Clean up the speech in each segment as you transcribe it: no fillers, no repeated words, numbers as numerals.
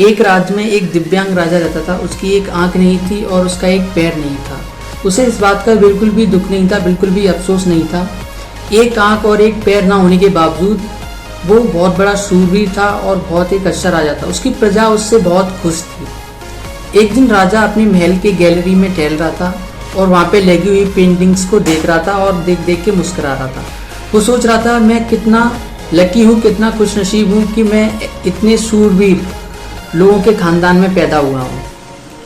एक राज्य में एक दिव्यांग राजा रहता था। उसकी एक आंख नहीं थी और उसका एक पैर नहीं था। उसे इस बात का बिल्कुल भी दुख नहीं था, बिल्कुल भी अफसोस नहीं था। एक आंख और एक पैर ना होने के बावजूद वो बहुत बड़ा शूरवीर था और बहुत एक अच्छा राजा था। उसकी प्रजा उससे बहुत खुश थी। एक दिन राजा अपने महल के गैलरी में टहल रहा था और वहाँ पे लगी हुई पेंटिंग्स को देख रहा था और देख देख के मुस्कुरा रहा था। वो सोच रहा था, मैं कितना लकी हूँ, कितना खुशनसीब हूँ कि मैं इतने शूरवीर लोगों के खानदान में पैदा हुआ हूँ।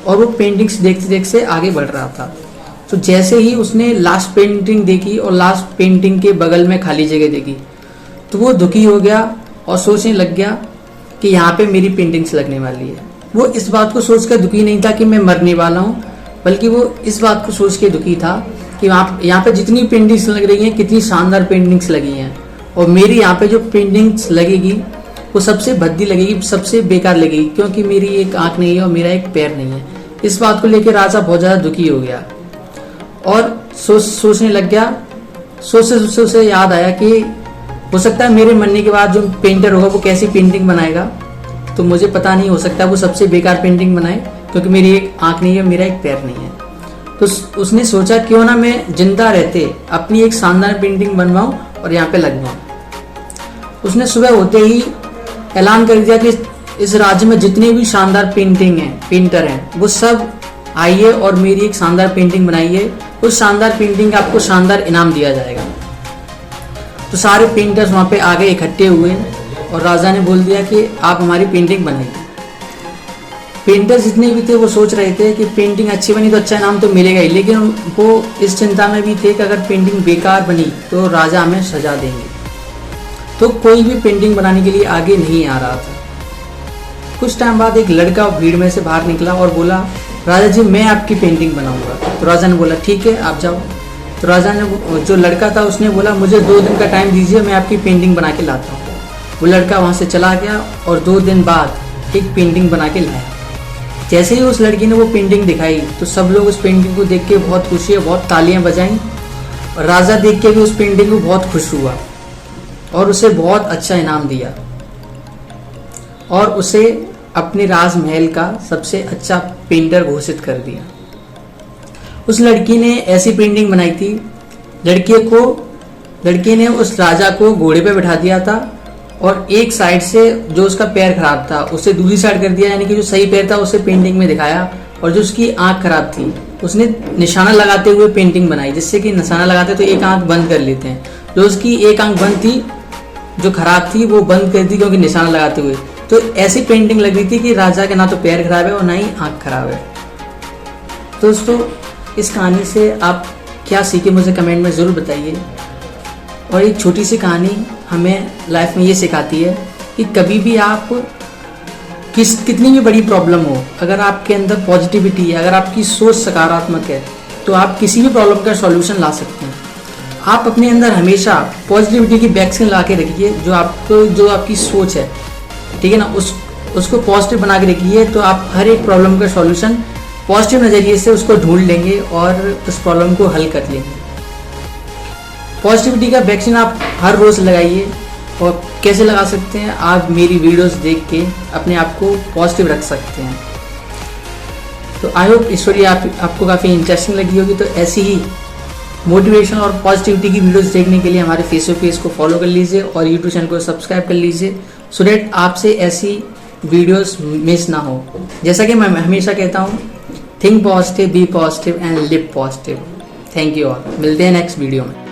और वो पेंटिंग्स देखते देखते आगे बढ़ रहा था। तो जैसे ही उसने लास्ट पेंटिंग देखी और लास्ट पेंटिंग के बगल में खाली जगह देखी तो वो दुखी हो गया और सोचने लग गया कि यहाँ पे मेरी पेंटिंग्स लगने वाली है। वो इस बात को सोच कर दुखी नहीं था कि मैं मरने वाला हूँ, बल्कि वो इस बात को सोच के दुखी था कि यहाँ पे जितनी पेंटिंग्स लग रही हैं कितनी शानदार पेंटिंग्स लगी हैं और मेरी यहाँ पे जो पेंटिंग्स लगेगी वो सबसे भद्दी लगेगी, सबसे बेकार लगेगी, क्योंकि मेरी एक आंख नहीं है और मेरा एक पैर नहीं है। इस बात को लेकर राजा बहुत ज़्यादा दुखी हो गया और सोचने लग गया। सोचते उसे याद आया कि हो सकता है मेरे मरने के बाद जो पेंटर होगा वो कैसी पेंटिंग बनाएगा, तो मुझे पता नहीं, हो सकता है वो सबसे बेकार पेंटिंग बनाए, क्योंकि मेरी एक आंख नहीं है, मेरा एक पैर नहीं है। तो उसने सोचा क्यों ना मैं जिंदा रहते अपनी एक शानदार पेंटिंग बनवाऊं और यहाँ पे लगवाऊं। उसने सुबह होते ही ऐलान कर दिया कि इस राज्य में जितने भी शानदार पेंटर हैं वो सब आइए और मेरी एक शानदार पेंटिंग बनाइए। उस शानदार पेंटिंग का आपको शानदार इनाम दिया जाएगा। तो सारे पेंटर्स वहाँ पे आगे इकट्ठे हुए और राजा ने बोल दिया कि आप हमारी पेंटिंग बनाइए। पेंटर्स जितने भी थे वो सोच रहे थे कि पेंटिंग अच्छी बनी तो अच्छा इनाम तो मिलेगा ही, लेकिन वो इस चिंता में भी थे कि अगर पेंटिंग बेकार बनी तो राजा हमें सजा देंगे। तो कोई भी पेंटिंग बनाने के लिए आगे नहीं आ रहा था। कुछ टाइम बाद एक लड़का भीड़ में से बाहर निकला और बोला, राजा जी मैं आपकी पेंटिंग बनाऊंगा। तो राजा ने बोला ठीक है आप जाओ। तो राजा ने, जो लड़का था उसने बोला, मुझे 2 दिन का टाइम दीजिए, मैं आपकी पेंटिंग बना के लाता हूँ। वो लड़का वहाँ से चला गया और 2 दिन बाद एक पेंटिंग बना के लाया। जैसे ही उस लड़की ने वो पेंटिंग दिखाई तो सब लोग उस पेंटिंग को देख के बहुत खुशी है, बहुत तालियां बजाईं और राजा देख के भी उस पेंटिंग को बहुत खुश हुआ और उसे बहुत अच्छा इनाम दिया और उसे अपने राजमहल का सबसे अच्छा पेंटर घोषित कर दिया। उस लड़की ने ऐसी पेंटिंग बनाई थी। लड़की ने उस राजा को घोड़े पे बिठा दिया था और एक साइड से जो उसका पैर खराब था उसे दूसरी साइड कर दिया, यानी कि जो सही पैर था उसे पेंटिंग में दिखाया, और जो उसकी आंख खराब थी उसने निशाना लगाते हुए पेंटिंग बनाई, जिससे कि निशाना लगाते तो एक आंख बंद कर लेते हैं। जो उसकी एक आंख बंद थी, जो खराब थी, वो बंद कर दी क्योंकि निशाना लगाते हुए। तो ऐसी पेंटिंग लग रही थी कि राजा के ना तो पैर खराब है और ना ही आंख खराब है। दोस्तों इस कहानी से आप क्या सीखे मुझे कमेंट में ज़रूर बताइए। और एक छोटी सी कहानी हमें लाइफ में ये सिखाती है कि कभी भी आप कितनी भी बड़ी प्रॉब्लम हो, अगर आपके अंदर पॉजिटिविटी है, अगर आपकी सोच सकारात्मक है, तो आप किसी भी प्रॉब्लम का सॉल्यूशन ला सकते हैं। आप अपने अंदर हमेशा पॉजिटिविटी की वैक्सीन ला के रखिए, जो आपकी सोच है, ठीक है ना, उसको पॉजिटिव बना के रखिए, तो आप हर एक प्रॉब्लम का सॉल्यूशन पॉजिटिव नज़रिए से उसको ढूंढ लेंगे और उस प्रॉब्लम को हल कर लेंगे। पॉजिटिविटी का वैक्सीन आप हर रोज़ लगाइए। और कैसे लगा सकते हैं, आप मेरी वीडियोस देख के अपने आप को पॉजिटिव रख सकते हैं। तो आई होप स्टोरी आपको काफ़ी इंटरेस्टिंग लगी होगी। तो ऐसी ही मोटिवेशन और पॉजिटिविटी की वीडियोस देखने के लिए हमारे फेसबुक पेज को फॉलो कर लीजिए और यूट्यूब चैनल को सब्सक्राइब कर लीजिए, सो दैट आपसे ऐसी वीडियोस मिस ना हो। जैसा कि मैं हमेशा कहता हूँ, think positive, be positive and live positive. Thank you all. मिलते हैं नेक्स्ट वीडियो में।